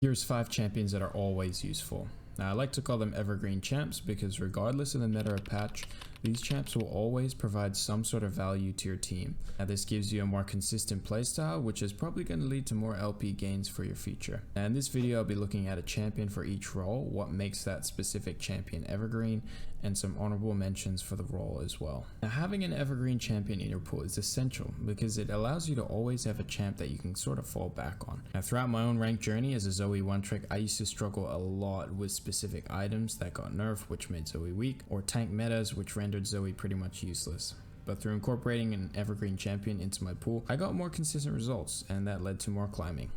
Here's 5 champions that are always useful. Now I like to call them evergreen champs because regardless of the meta or patch, these champs will always provide some sort of value to your team. Now this gives you a more consistent playstyle, which is probably going to lead to more LP gains for your future. Now in this video I'll be looking at a champion for each role, what makes that specific champion evergreen, and some honorable mentions for the role as well. Now having an evergreen champion in your pool is essential because it allows you to always have a champ that you can sort of fall back on. Now throughout my own rank journey as a Zoe one trick, I used to struggle a lot with specific items that got nerfed, which made Zoe weak, or tank metas which rendered Zoe pretty much useless. But through incorporating an evergreen champion into my pool, I got more consistent results, and that led to more climbing.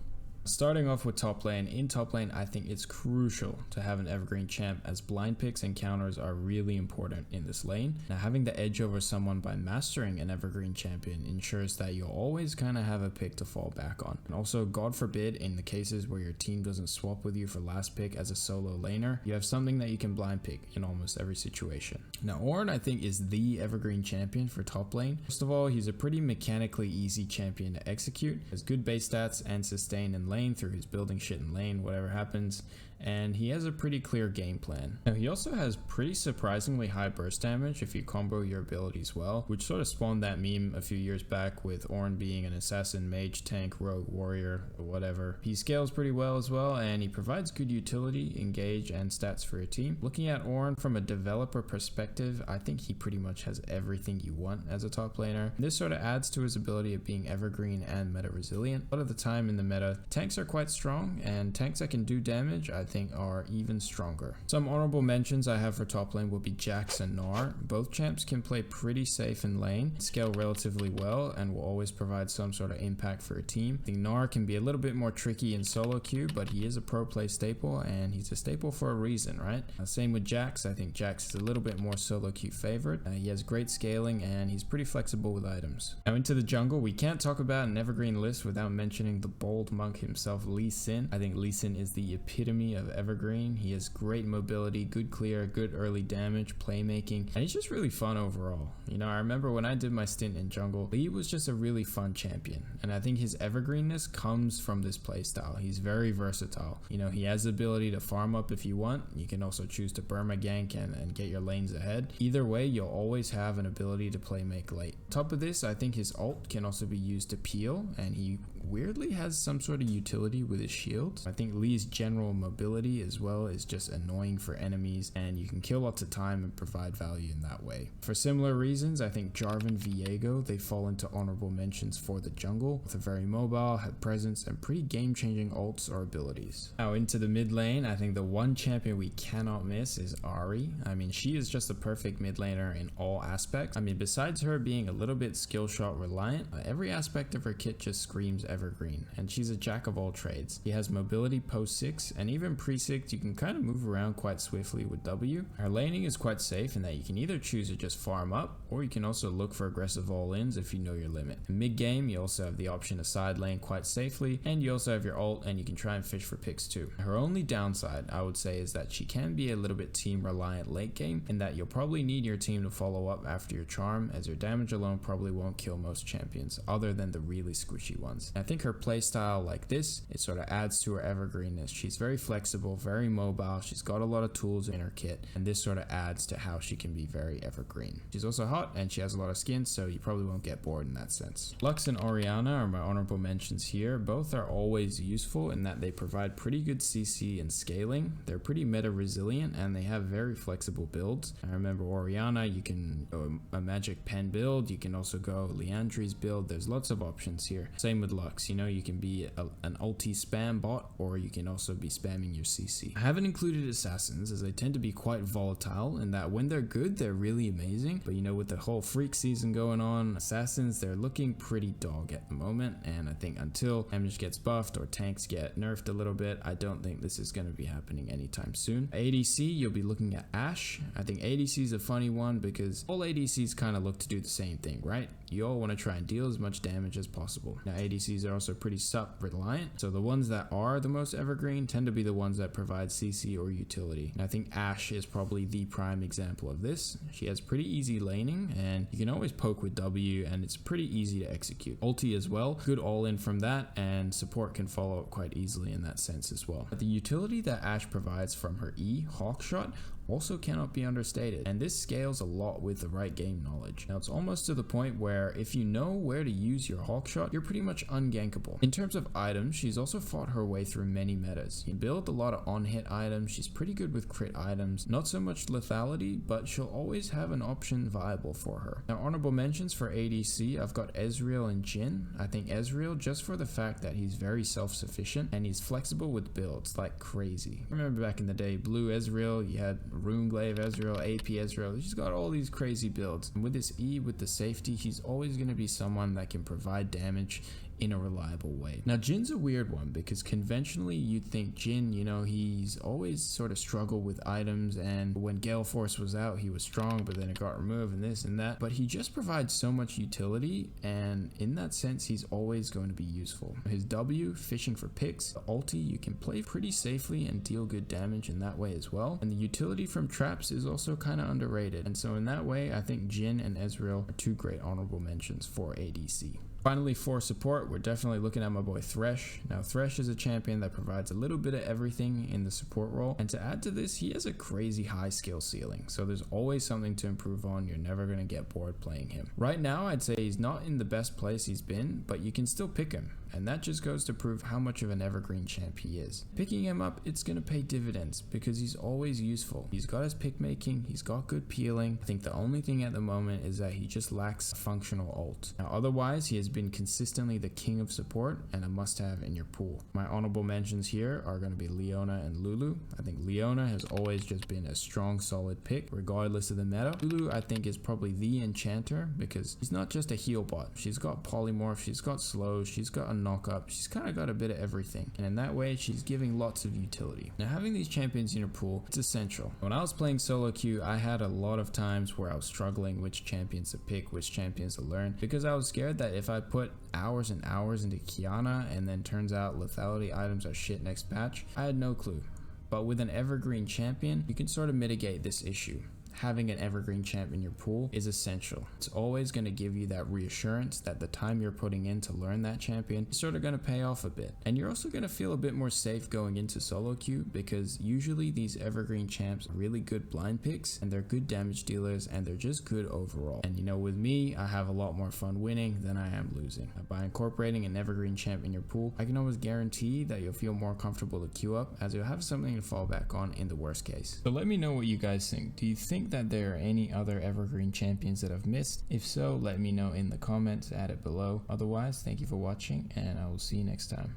Starting off with top lane, in top lane I think it's crucial to have an evergreen champ as blind picks and counters are really important in this lane. Now having the edge over someone by mastering an evergreen champion ensures that you'll always kind of have a pick to fall back on. And also, God forbid, in the cases where your team doesn't swap with you for last pick as a solo laner, you have something that you can blind pick in almost every situation. Now Ornn I think is the evergreen champion for top lane. First of all, he's a pretty mechanically easy champion to execute, has good base stats and sustain in lane through his building shit in lane whatever happens, and he has a pretty clear game plan. Now he also has pretty surprisingly high burst damage if you combo your abilities well, which sort of spawned that meme a few years back with Ornn being an assassin, mage, tank, rogue, warrior, or whatever. He scales pretty well as well, and he provides good utility, engage, and stats for your team. Looking at Ornn from a developer perspective, I think he pretty much has everything you want as a top laner. This sort of adds to his ability of being evergreen and meta resilient. A lot of the time in the meta, tanks are quite strong, and tanks that can do damage I think are even stronger. Some honorable mentions I have for top lane will be Jax and Gnar. Both champs can play pretty safe in lane, scale relatively well, and will always provide some sort of impact for a team. I think Gnar can be a little bit more tricky in solo queue, but he is a pro play staple, and he's a staple for a reason, right? Same with Jax. I think Jax is a little bit more solo queue favored. He has great scaling and he's pretty flexible with items. Now into the jungle, we can't talk about an evergreen list without mentioning the bold monk himself, Lee Sin. I think Lee Sin is the epitome of evergreen. He has great mobility, good clear, good early damage, playmaking, and he's just really fun overall. You know, I remember when I did my stint in jungle, Lee was just a really fun champion, and I think his evergreenness comes from this playstyle. He's very versatile. You know, he has the ability to farm up if you want. You can also choose to Burma gank and get your lanes ahead. Either way, you'll always have an ability to play make late. Top of this, I think his ult can also be used to peel, and he weirdly has some sort of utility with his shield. I think Lee's general mobility as well is just annoying for enemies, and you can kill lots of time and provide value in that way. For similar reasons, I think Jarvan Viego, they fall into honorable mentions for the jungle, with a very mobile, have presence, and pretty game-changing ults or abilities. Now into the mid lane, I think the one champion we cannot miss is Ahri. I mean, she is just a perfect mid laner in all aspects. I mean, besides her being a little bit skill shot reliant, every aspect of her kit just screams evergreen, and she's a jack of all trades. She has mobility post 6, and even pre 6 you can kind of move around quite swiftly with W. Her laning is quite safe in that you can either choose to just farm up, or you can also look for aggressive all-ins if you know your limit. In mid game, you also have the option to side lane quite safely, and you also have your ult, and you can try and fish for picks too. Her only downside, I would say, is that she can be a little bit team reliant late game, in that you'll probably need your team to follow up after your charm, as your damage alone probably won't kill most champions, other than the really squishy ones. I think her playstyle like this, it sort of adds to her evergreenness. She's very flexible, very mobile, she's got a lot of tools in her kit, and this sort of adds to how she can be very evergreen. She's also hot, and she has a lot of skins, so you probably won't get bored in that sense. Lux and Orianna are my honorable mentions here. Both are always useful in that they provide pretty good CC and scaling. They're pretty meta resilient, and they have very flexible builds. I remember Orianna, you can go a magic pen build, you can also go Leandri's build. There's lots of options here. Same with Lux, you know, you can be an ulti spam bot, or you can also be spamming your CC. I haven't included assassins as they tend to be quite volatile in that when they're good, they're really amazing. But you know, with the whole freak season going on, assassins, they're looking pretty dog at the moment. And I think until damage gets buffed or tanks get nerfed a little bit, I don't think this is going to be happening anytime soon. ADC, you'll be looking at Ashe. I think ADC is a funny one because all ADCs kind of look to do the same thing, right? You all want to try and deal as much damage as possible. Now ADCs these are also pretty sup reliant. So the ones that are the most evergreen tend to be the ones that provide CC or utility. And I think Ashe is probably the prime example of this. She has pretty easy laning, and you can always poke with W, and it's pretty easy to execute. Ulti as well, good all in from that, and support can follow up quite easily in that sense as well. But the utility that Ashe provides from her E, Hawk Shot, also cannot be understated, and this scales a lot with the right game knowledge. Now it's almost to the point where if you know where to use your Hawk Shot, you're pretty much ungankable. In terms of items, she's also fought her way through many metas. You build a lot of on-hit items, she's pretty good with crit items, not so much lethality, but she'll always have an option viable for her. Now honorable mentions for ADC, I've got Ezreal and Jhin. I think Ezreal just for the fact that he's very self-sufficient and he's flexible with builds like crazy. Remember back in the day, blue Ezreal, you had Runeglaive Ezreal, AP Ezreal, she's got all these crazy builds. And with this E, with the safety, he's always going to be someone that can provide damage in a reliable way. Now Jin's a weird one because conventionally you'd think Jhin, you know, he's always sort of struggled with items, and when Gale Force was out he was strong, but then it got removed and this and that, but he just provides so much utility, and in that sense he's always going to be useful. His W, fishing for picks, the ulti, you can play pretty safely and deal good damage in that way as well, and the utility from traps is also kind of underrated, and so in that way I think Jhin and Ezreal are two great honorable mentions for ADC. Finally, for support, we're definitely looking at my boy Thresh. Now Thresh is a champion that provides a little bit of everything in the support role, and to add to this, he has a crazy high skill ceiling, so there's always something to improve on. You're never going to get bored playing him. Right now I'd say he's not in the best place he's been, but you can still pick him, and that just goes to prove how much of an evergreen champ he is. Picking him up, it's going to pay dividends because he's always useful. He's got his pick making, he's got good peeling. I think the only thing at the moment is that he just lacks a functional ult. Now otherwise, he has been consistently the king of support and a must-have in your pool. My honorable mentions here are going to be Leona and Lulu. I think Leona has always just been a strong, solid pick regardless of the meta. Lulu I think is probably the enchanter because she's not just a heal bot. She's got polymorph, she's got slow, she's got a knock up, she's kind of got a bit of everything, and in that way she's giving lots of utility. Now having these champions in your pool, it's essential. When I was playing solo queue, I had a lot of times where I was struggling which champions to pick, which champions to learn, because I was scared that if I put hours and hours into Kiana and then turns out lethality items are shit next patch, I had no clue. But with an evergreen champion, you can sort of mitigate this issue. Having an evergreen champ in your pool is essential. It's always going to give you that reassurance that the time you're putting in to learn that champion is sort of going to pay off a bit. And you're also going to feel a bit more safe going into solo queue because usually these evergreen champs are really good blind picks and they're good damage dealers and they're just good overall. And you know, with me, I have a lot more fun winning than I am losing. By incorporating an evergreen champ in your pool, I can always guarantee that you'll feel more comfortable to queue up as you'll have something to fall back on in the worst case. So let me know what you guys think. Do you think that there are any other evergreen champions that I've missed? If so, let me know in the comments, add it below. Otherwise, thank you for watching and I will see you next time.